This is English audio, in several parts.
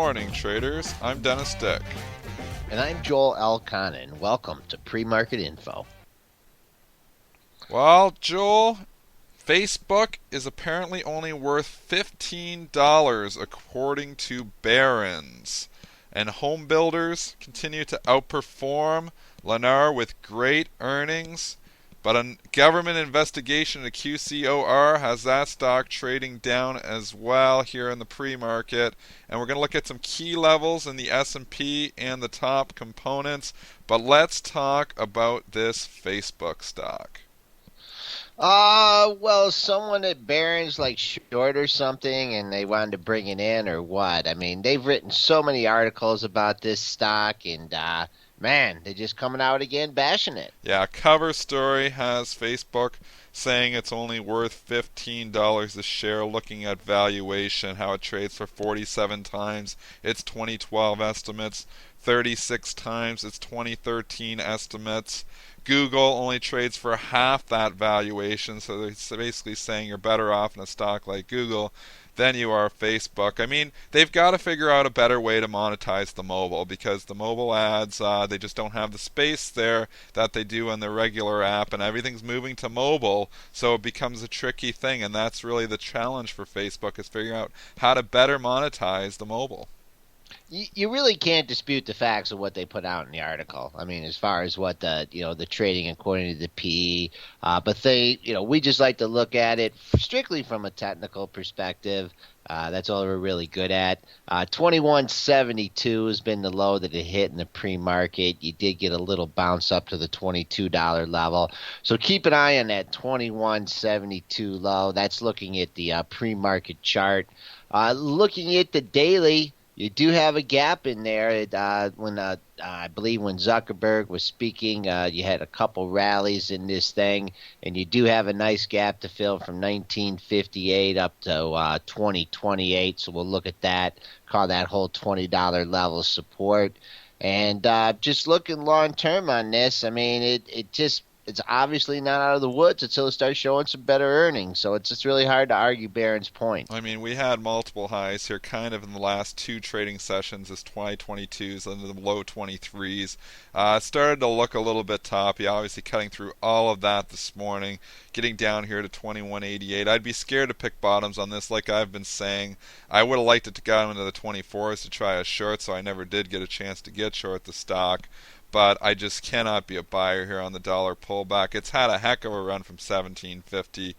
morning, traders. I'm Dennis Dick. And I'm Joel L. Connon. Welcome to Premarket Info. Well, Joel, Facebook is apparently only worth $15 according to Barron's. And home builders continue to outperform Lennar with great earnings. But a government investigation at QCOR has that stock trading down as well here in the pre-market. And we're going to look at some key levels in the S&P and the top components. But let's talk about this Facebook stock. Well, someone at Barron's like short or something and they wanted to bring it in or what? I mean, they've written so many articles about this stock and, man, they're just coming out again bashing it. Yeah, cover story has Facebook saying it's only worth $15 a share, looking at valuation, how it trades for 47 times its 2012 estimates, 36 times its 2013 estimates. Google only trades for half that valuation, so they're basically saying you're better off in a stock like Google than you are Facebook. I mean, they've got to figure out a better way to monetize the mobile, because the mobile ads, they just don't have the space there that they do on their regular app, and everything's moving to mobile, so it becomes a tricky thing, and that's really the challenge for Facebook, is figuring out how to better monetize the mobile. You really can't dispute the facts of what they put out in the article. I mean, as far as what the trading according to the PE, but we just like to look at it strictly from a technical perspective. That's all we're really good at. 21.72 has been the low that it hit in the pre-market. You did get a little bounce up to the $22 level. So keep an eye on that 21.72 low. That's looking at the pre-market chart. Looking at the daily, you do have a gap in there. I believe when Zuckerberg was speaking, you had a couple rallies in this thing, and you do have a nice gap to fill from 1958 up to 2028. So we'll look at that, call that whole $20 level support. And just looking long term on this, I mean, it's obviously not out of the woods until it starts showing some better earnings. So it's just really hard to argue Barron's point. I mean, we had multiple highs here kind of in the last two trading sessions as 2022s under the low 23s. It started to look a little bit toppy, obviously cutting through all of that this morning, getting down here to 21.88. I'd be scared to pick bottoms on this, like I've been saying. I would have liked it to go into the 24s to try a short, so I never did get a chance to get short the stock. But I just cannot be a buyer here on the dollar pullback. It's had a heck of a run from 17.50.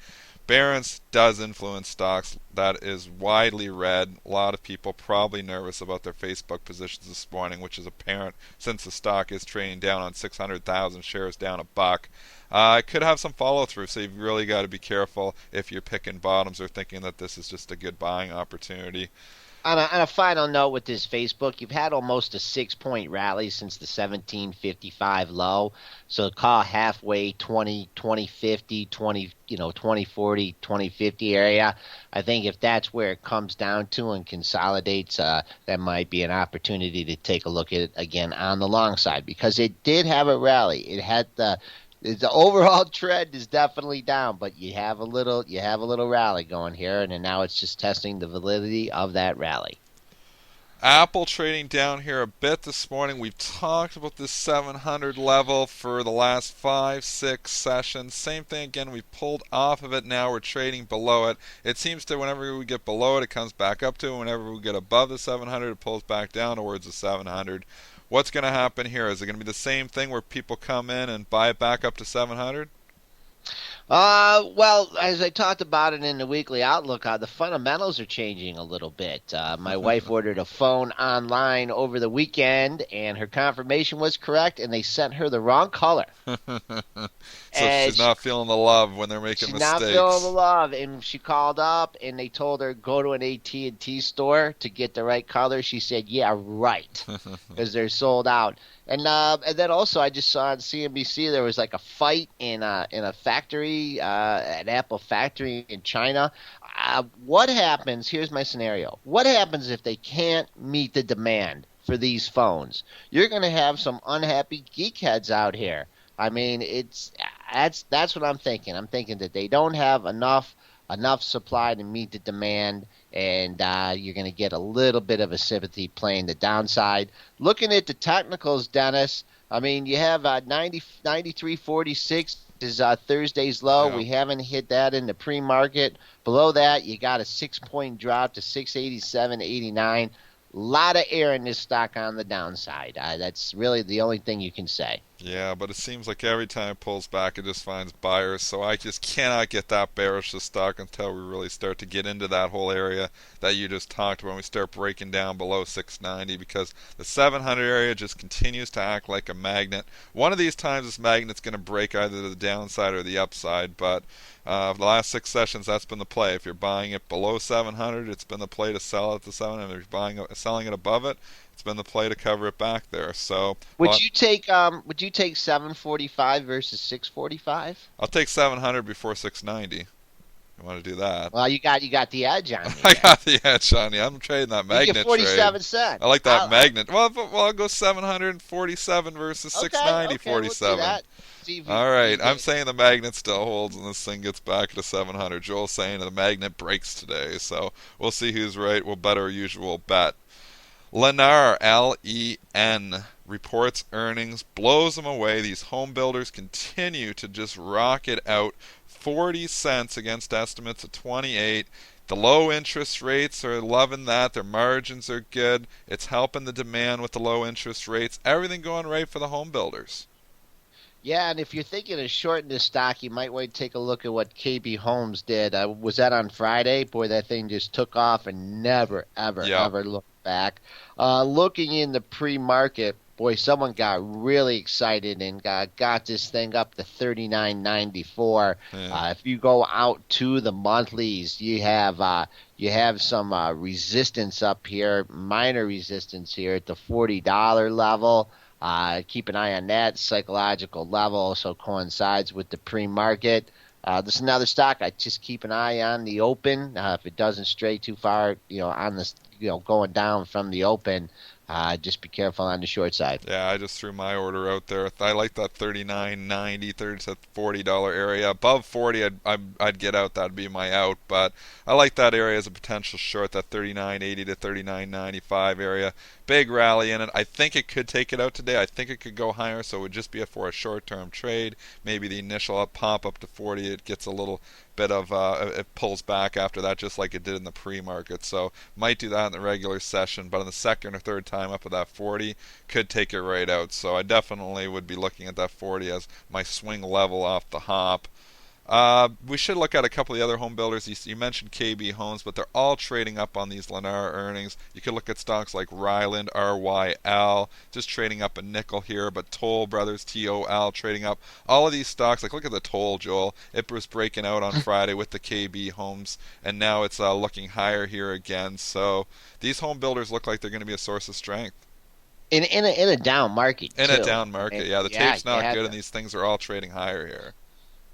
Barron's does influence stocks. That is widely read. A lot of people probably nervous about their Facebook positions this morning, which is apparent since the stock is trading down on 600,000 shares, down a buck. It could have some follow through, so you've really got to be careful if you're picking bottoms or thinking that this is just a good buying opportunity. On a final note with this Facebook, you've had almost a 6-point rally since the 1755 low. So call halfway 2050, 2040, 2050 area. I think if that's where it comes down to and consolidates, that might be an opportunity to take a look at it again on the long side, because it did have a rally. It had the overall trend is definitely down, but you have a little rally going here, and now it's just testing the validity of that rally. Apple trading down here a bit this morning. We've talked about this 700 level for the last 5-6 sessions. Same thing again. We've pulled off of it. Now we're trading below it. It seems to whenever we get below it, it comes back up to it. Whenever we get above the 700, it pulls back down towards the 700. What's going to happen here? Is it going to be the same thing where people come in and buy it back up to 700? Well, as I talked about it in the weekly outlook, the fundamentals are changing a little bit. My wife ordered a phone online over the weekend, and her confirmation was correct, and they sent her the wrong color. So she's not feeling the love when they're making mistakes. She's not feeling the love, and she called up, and they told her go to an AT&T store to get the right color. She said, "Yeah, right," because they're sold out. And then also I just saw on CNBC there was like a fight in a factory, an Apple factory in China. What happens? Here's my scenario. What happens if they can't meet the demand for these phones? You're going to have some unhappy geekheads out here. I mean, that's what I'm thinking. I'm thinking that they don't have enough enough supply to meet the demand, and you're going to get a little bit of a sympathy playing the downside. Looking at the technicals, Dennis, I mean, you have 93.46 is Thursday's low. Yeah. We haven't hit that in the pre-market. Below that, you got a 6 point drop to 687.89. A lot of air in this stock on the downside. That's really the only thing you can say. Yeah, but it seems like every time it pulls back, it just finds buyers. So I just cannot get that bearish of stock until we really start to get into that whole area that you just talked about. When we start breaking down below 690, because the 700 area just continues to act like a magnet. One of these times, this magnet's going to break either to the downside or the upside. But the last 6 sessions, that's been the play. If you're buying it below 700, it's been the play to sell it to 700. If you're selling it above it, it's been the play to cover it back there. So, Would you take 745 versus 645? I'll take 700 before 690. You want to do that? Well, you got the edge on me I there. got the edge on you. I'm trading that You get magnet trade. 47 cents. I like that magnet. Well, I'll go 747 versus Okay, 690, okay, we'll do 47. that. See if All right, you I'm get. saying the magnet still holds and this thing gets back to 700. Joel's saying the magnet breaks today, so we'll see who's right. We'll bet our usual bet. Lennar, L-E-N, reports earnings, blows them away. These home builders continue to just rocket out 40 cents against estimates of 28. The low interest rates are loving that. Their margins are good. It's helping the demand with the low interest rates. Everything going right for the home builders. Yeah, and if you're thinking of shorting this stock, you might want to take a look at what KB Homes did. Was that on Friday? Boy, that thing just took off and never, ever, Yeah. ever looked back. Looking in the pre-market, boy, someone got really excited and got this thing up to 39.94. Yeah. If you go out to the monthlies, you have some resistance up here, minor resistance here at the $40 level. Keep an eye on that psychological level. Also coincides with the pre-market. This is another stock. I just keep an eye on the open. If it doesn't stray too far, on this, going down from the open, just be careful on the short side. Yeah, I just threw my order out there. I like that 39.90, 30 to $40 area. Above 40, I'd get out. That'd be my out. But I like that area as a potential short. That 39.80 to 39.95 area. Big rally in it. I think it could take it out today. I think it could go higher. So it would just be for a short-term trade. Maybe the initial pop up to 40. It gets a little bit of it pulls back after that, just like it did in the pre-market. So might do that in the regular session, but on the second or third time up of that 40, could take it right out. So I definitely would be looking at that 40 as my swing level off the hop. We should look at a couple of the other home builders. You mentioned KB Homes, but they're all trading up on these Lennar earnings. You could look at stocks like Ryland, RYL, just trading up a nickel here, but Toll Brothers, TOL, trading up. All of these stocks, like look at the Toll, Joel. It was breaking out on Friday with the KB Homes, and now it's looking higher here again. So these home builders look like they're going to be a source of strength. In a down market In too. a down I market, mean, yeah, the yeah, tape's you not have good, to. and these things are all trading higher here.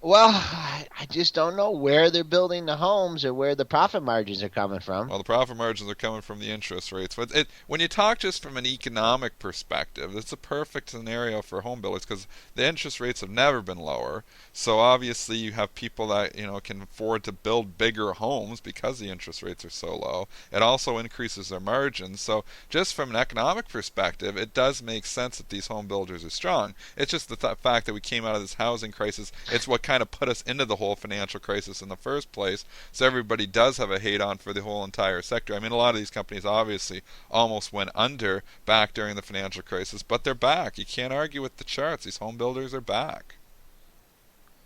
Well, I just don't know where they're building the homes or where the profit margins are coming from. Well, the profit margins are coming from the interest rates. But when you talk just from an economic perspective, it's a perfect scenario for home builders because the interest rates have never been lower. So obviously, you have people that can afford to build bigger homes because the interest rates are so low. It also increases their margins. So just from an economic perspective, it does make sense that these home builders are strong. It's just the fact that we came out of this housing crisis. It's what kind of put us into the whole financial crisis in the first place. So everybody does have a hate on for the whole entire sector. I mean, a lot of these companies obviously almost went under back during the financial crisis, but they're back. You can't argue with the charts. These home builders are back.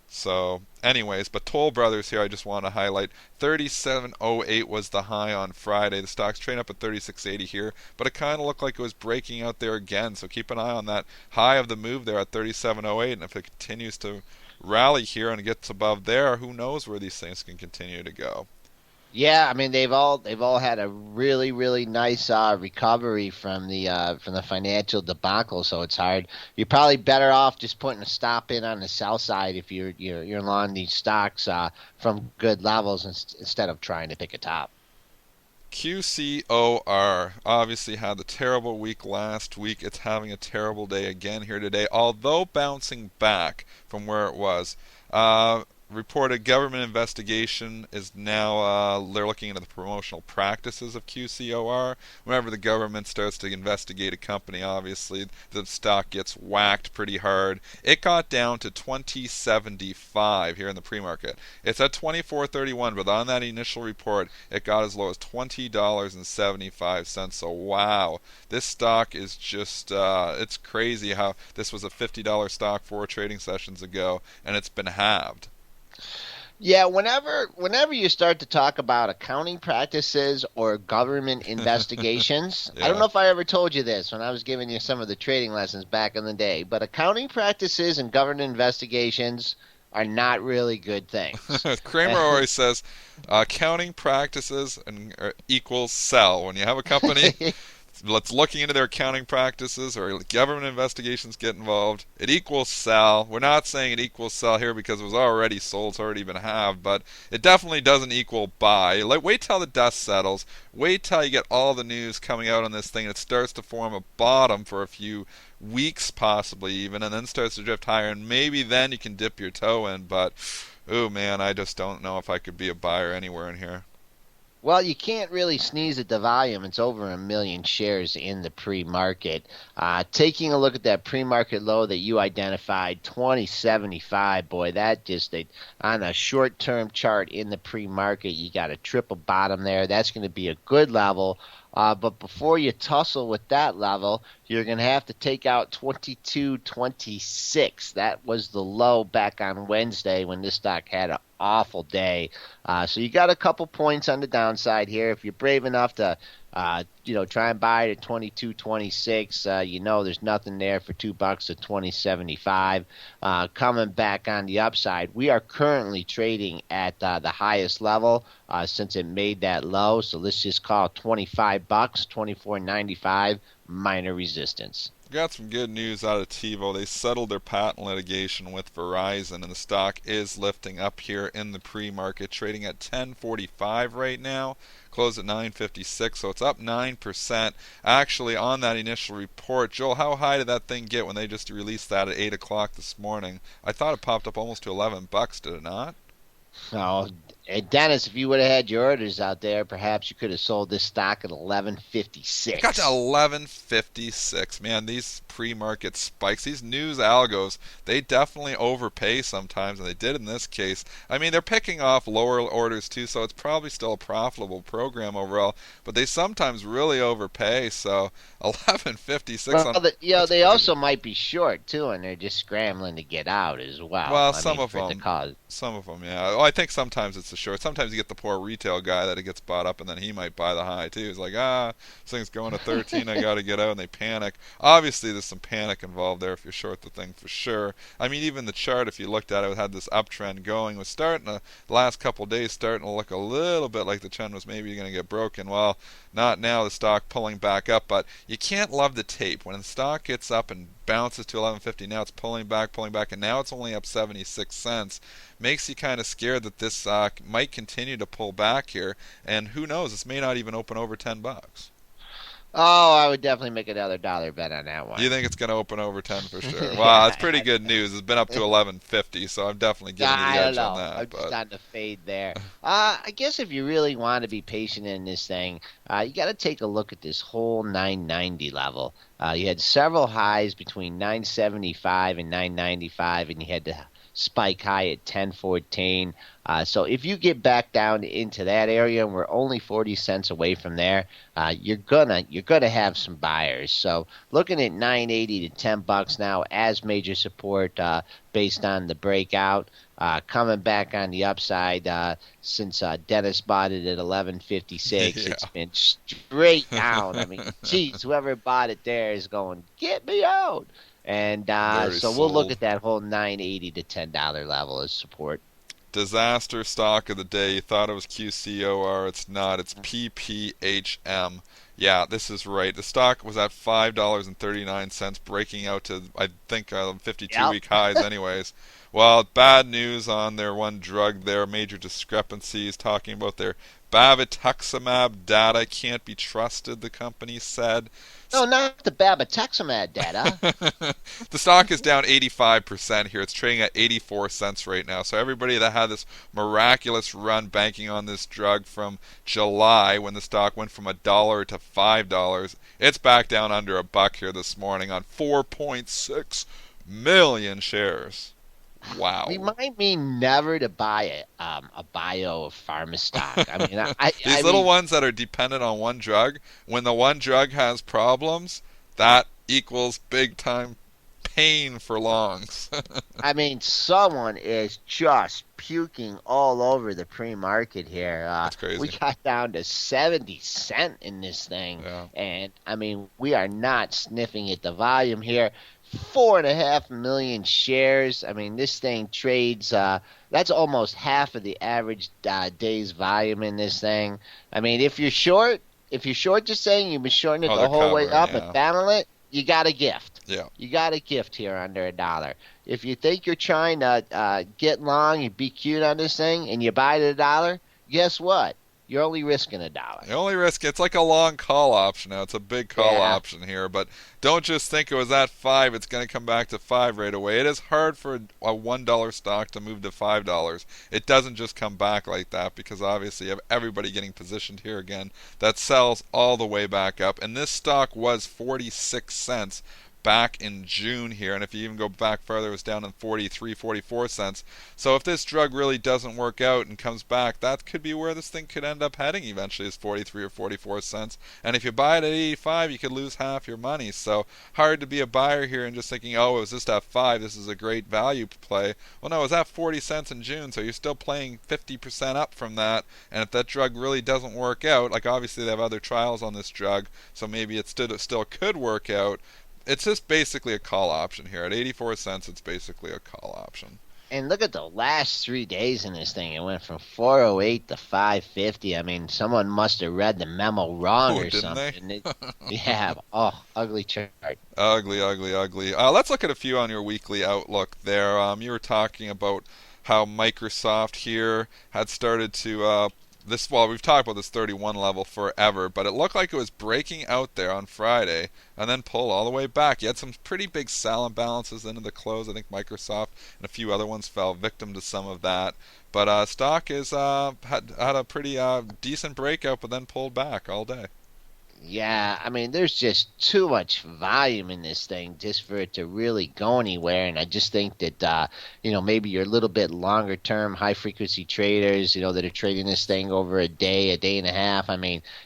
So, anyways, but Toll Brothers here, I just want to highlight 37.08 was the high on Friday. The stock's trading up at 36.80 here, but it kind of looked like it was breaking out there again. So keep an eye on that high of the move there at 37.08, and if it continues to rally here and gets above there, who knows where these things can continue to go. Yeah, I mean they've all had a really really nice recovery from the financial debacle. So it's hard. You're probably better off just putting a stop in on the sell side if you're long these stocks from good levels instead of trying to pick a top. QCOR obviously had a terrible week last week. It's having a terrible day again here today, although bouncing back from where it was. reported government investigation is now they're looking into the promotional practices of QCOR. Whenever the government starts to investigate a company, obviously the stock gets whacked pretty hard. It got down to 2075 here in the pre-market. It's at 24.31, but on that initial report, it got as low as $20.75. So wow, this stock is just it's crazy how this was a $50 stock 4 trading sessions ago, and it's been halved. Yeah, whenever you start to talk about accounting practices or government investigations, I don't Yeah. know if I ever told you this when I was giving you some of the trading lessons back in the day, but accounting practices and government investigations are not really good things. Kramer always says accounting practices and equals sell. When you have a company let's looking into their accounting practices or government investigations get involved. It equals sell. We're not saying it equals sell here because it was already sold, it's already been halved, but it definitely doesn't equal buy. Wait till the dust settles. Wait till you get all the news coming out on this thing. It starts to form a bottom for a few weeks, possibly even, and then starts to drift higher. And maybe then you can dip your toe in. But, oh man, I just don't know if I could be a buyer anywhere in here. Well, you can't really sneeze at the volume. It's over 1 million shares in the pre-market. Taking a look at that pre-market low that you identified, 2075. Boy, that just on a short-term chart in the pre-market, you got a triple bottom there. That's going to be a good level. But before you tussle with that level, you're going to have to take out 2226. That was the low back on Wednesday when this stock had an awful day. So you got a couple points on the downside here. If you're brave enough to, try and buy it at 2226, there's nothing there for $2 at 2075. Coming back on the upside, we are currently trading at the highest level since it made that low. So let's just call it $25, 24.95, minor resistance. Got some good news out of TiVo. They settled their patent litigation with Verizon, and the stock is lifting up here in the pre-market, trading at 10.45 right now. Closed at 9.56, so it's up 9%. Actually, on that initial report, Joel, how high did that thing get when they just released that at 8 o'clock this morning? I thought it popped up almost to $11, did it not? Oh, Dennis, if you would have had your orders out there, perhaps you could have sold this stock at It got to 11.56. 11.56. Man, these pre-market spikes, these news algos, they definitely overpay sometimes, and they did in this case. I mean, they're picking off lower orders too, so it's probably still a profitable program overall, but they sometimes really overpay. So 11.56 Well, on that's they crazy. also might be short too, and they're just scrambling to get out as well. Well, I some mean, of for the them, cause. yeah. Well, I think sometimes it's the short. Sometimes you get the poor retail guy that it gets bought up, and then he might buy the high too. He's like, this thing's going to 13. I got to get out, and they panic. Obviously, there's some panic involved there if you're short the thing for sure. I mean, even the chart, if you looked at it, it had this uptrend going. Was starting to the last couple of days starting to look a little bit like the trend was maybe going to get broken. Well, not now. The stock pulling back up, but you can't love the tape when the stock gets up and bounces to 11.50. Now it's pulling back, and now it's only up 76 cents. Makes you kind of scared that this might continue to pull back here, and who knows? This may not even open over $10. Oh, I would definitely make another dollar bet on that You one. think it's going to open over 10 for sure? Wow, that's Yeah, pretty good news. It's been up to 11.50, so I'm definitely giving you the I don't edge on know. that. I'm just But on the fade there. I guess if you really want to be patient in this thing, you got to take a look at this whole 990 level. You had several highs between 975 and 995, and you had the spike high at 1014. So if you get back down into that area, and we're only 40 cents away from there, you're gonna have some buyers. So looking at 980 to $10 now as major support based on the breakout. Coming back on the upside since Dennis bought it at 11.56, yeah, it's been straight down. I mean, geez, whoever bought it there is going, get me out. And very so we'll look sold. at that whole 980 to $10 level as support. Disaster stock of the day. You thought it was QCOR. It's not. It's PPHM. Yeah, this is right. The stock was at $5.39, breaking out to, I think, 52 Yep. week highs, anyways. Well, bad news on their one drug there. Major discrepancies talking about their Bavituximab data can't be trusted, the company said. No, not the Babatexamad data. The stock is down 85% here. It's trading at 84 cents right now. So everybody that had this miraculous run banking on this drug from July when the stock went from $1 to $5, it's back down under a buck here this morning on 4.6 million shares. Wow. Remind me never to buy a bio pharma stock. I mean, I These little mean, ones that are dependent on one drug, when the one drug has problems, that equals big time pain for longs. someone is just puking all over the pre-market here. That's We crazy. got down to 70 cents in this thing, Yeah. and we are not sniffing at the volume here. 4.5 million shares. This thing trades. That's almost half of the average day's volume in this thing. If you're short, just saying you've been shorting it Oh, the they're whole way covering, up and yeah. battling it, you got a gift. Yeah. You got a gift here under $1. If you think you're trying to get long and be cute on this thing, and you buy it at $1, guess what? You're only risking $1. The only risk, it's like a long call option now. It's a big call Yeah, option here, but don't just think it was at 5, it's going to come back to 5 right away. It is hard for a $1 stock to move to $5. It doesn't just come back like that because obviously you have everybody getting positioned here again. That sells all the way back up, and this stock was 46 cents back in June here, and if you even go back further, it was down in 43, 44 cents. So if this drug really doesn't work out and comes back, that could be where this thing could end up heading eventually, is 43 or 44 cents. And if you buy it at 85, you could lose half your money. So hard to be a buyer here and just thinking, oh, it was just at 5, this is a great value play. Well, no, it was at 40 cents in June, so you're still playing 50% up from that. And if that drug really doesn't work out, like obviously they have other trials on this drug, so maybe it still could work out. It's just basically a call option here. At 84 cents, it's basically a call option. and look at the last 3 days in this thing. It went from 408 to 550. Someone must have read the memo wrong Oh, or didn't they? something. Yeah, oh, ugly chart. Ugly, ugly, ugly. Let's look at a few on your weekly outlook there. You were talking about how Microsoft here had started to well, we've talked about this 31 level forever, but it looked like it was breaking out there on Friday and then pull all the way back. You had some pretty big sell imbalances into the close. I think Microsoft and a few other ones fell victim to some of that. But stock is had a pretty decent breakout, but then pulled back all day. Yeah, there's just too much volume in this thing just for it to really go anywhere. And I just think that, maybe you're a little bit longer term, high frequency traders, that are trading this thing over a day and a half.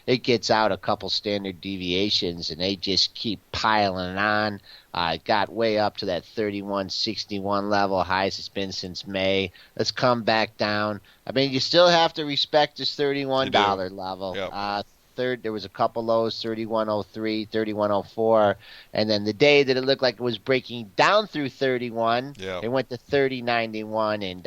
It gets out a couple standard deviations and they just keep piling on. It got way up to that 31.61 level, highest it's been since May. Let's come back down. You still have to respect this You do. $31 level. Yep. There was a couple lows, 31.03, 31.04, and then the day that it looked like it was breaking down through 31, Yeah. it went to 30.91 and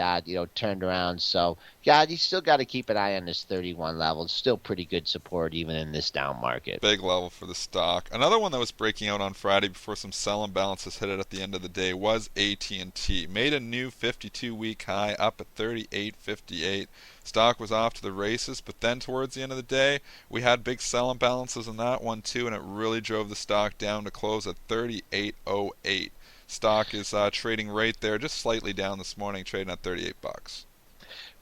turned around. So yeah, you still got to keep an eye on this 31 level. It's still pretty good support even in this down market. Big level for the stock. Another one that was breaking out on Friday before some sell imbalances hit it at the end of the day was AT&T. Made a new 52-week high up at 38.58. Stock was off to the races, but then towards the end of the day, we had big sell imbalances in that one too, and it really drove the stock down to close at 38.08. Stock is trading right there, just slightly down this morning, trading at 38 bucks.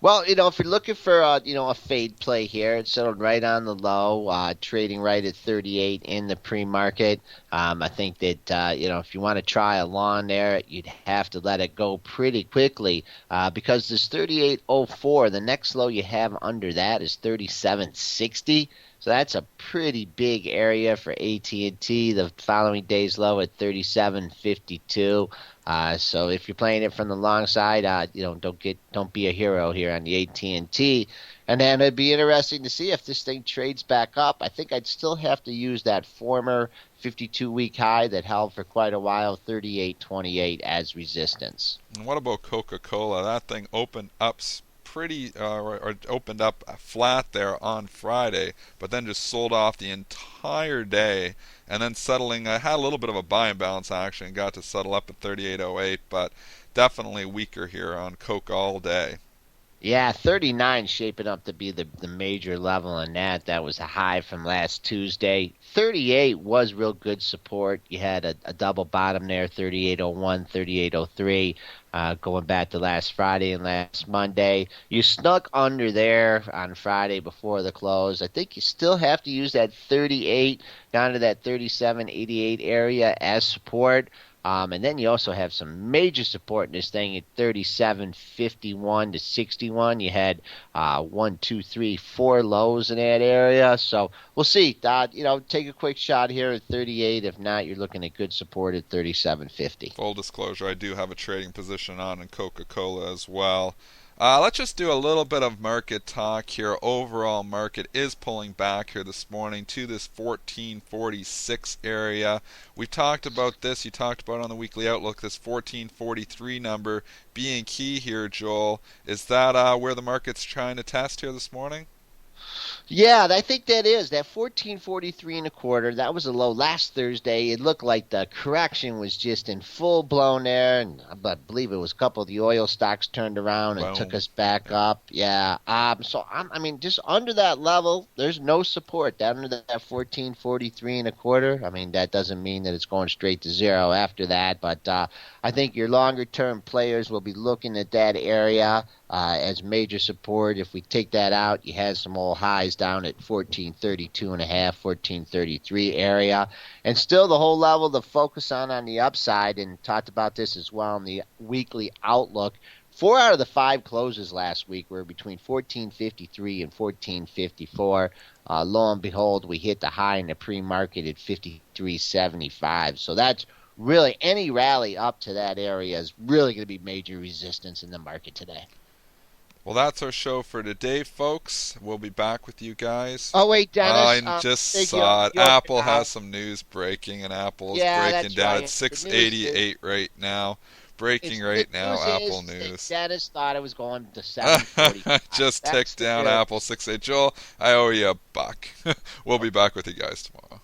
Well, if you're looking for a fade play here, it's settled right on the low, trading right at 38 in the pre-market. I think that if you want to try a long there, you'd have to let it go pretty quickly because this 38.04, the next low you have under that is 37.60. So that's a pretty big area for AT&T. The following day's low at 37.52. So if you're playing it from the long side, don't be a hero here on the AT&T. And then it'd be interesting to see if this thing trades back up. I think I'd still have to use that former 52-week high that held for quite a while, 38.28 as resistance. And what about Coca-Cola? That thing opened up or opened up flat there on Friday, but then just sold off the entire day, and then settling. I had a little bit of a buy and balance action and got to settle up at 38.08, but definitely weaker here on Coke all day. Yeah, 39 shaping up to be the major level in that. That was a high from last Tuesday. 38 was real good support. You had a double bottom there, 38.01, 38.03, going back to last Friday and last Monday. You snuck under there on Friday before the close. I think you still have to use that 38 down to that 37.88 area as support. And then you also have some major support in this thing at 37.51 to 61. You had one, two, three, four lows in that area. So we'll see. Take a quick shot here at 38. If not, you're looking at good support at 37.50. Full disclosure, I do have a trading position on in Coca-Cola as well. Let's just do a little bit of market talk here. Overall market is pulling back here this morning to this 1446 area. We talked about this. You talked about on the weekly outlook this 1443 number being key here, Joel. Is that where the market's trying to test here this morning? Yeah, I think that is that 1443 and a quarter. That was a low last Thursday. It looked like the correction was just in full blown there, and I believe it was a couple of the oil stocks turned around and took Boom. us back up. Yeah. I mean, just under that level, there's no support down under that 1443 and a quarter. I mean, that doesn't mean that it's going straight to zero after that, but I think your longer term players will be looking at that area as major support. If we take that out, you had some old highs down at 1432 and a half, 1433 area, and still the whole level to focus on the upside. And talked about this as well in the weekly outlook. 4 out of the 5 closes last week were between 1453 and 1454. Lo and behold, we hit the high in the pre-market at 53.75. So that's really any rally up to that area is really going to be major resistance in the market today. Well, that's our show for today, folks. We'll be back with you guys. Oh wait, Dennis. I just Think saw it. you opened Apple out. has some news breaking, and Apple is Yeah, breaking that's down at right. The news is 688 right now. Breaking the right now, news Apple is that news. Dennis thought it was going to 745. Just That's ticked the down news. Apple 688. Joel, I owe you a buck. We'll be back with you guys tomorrow.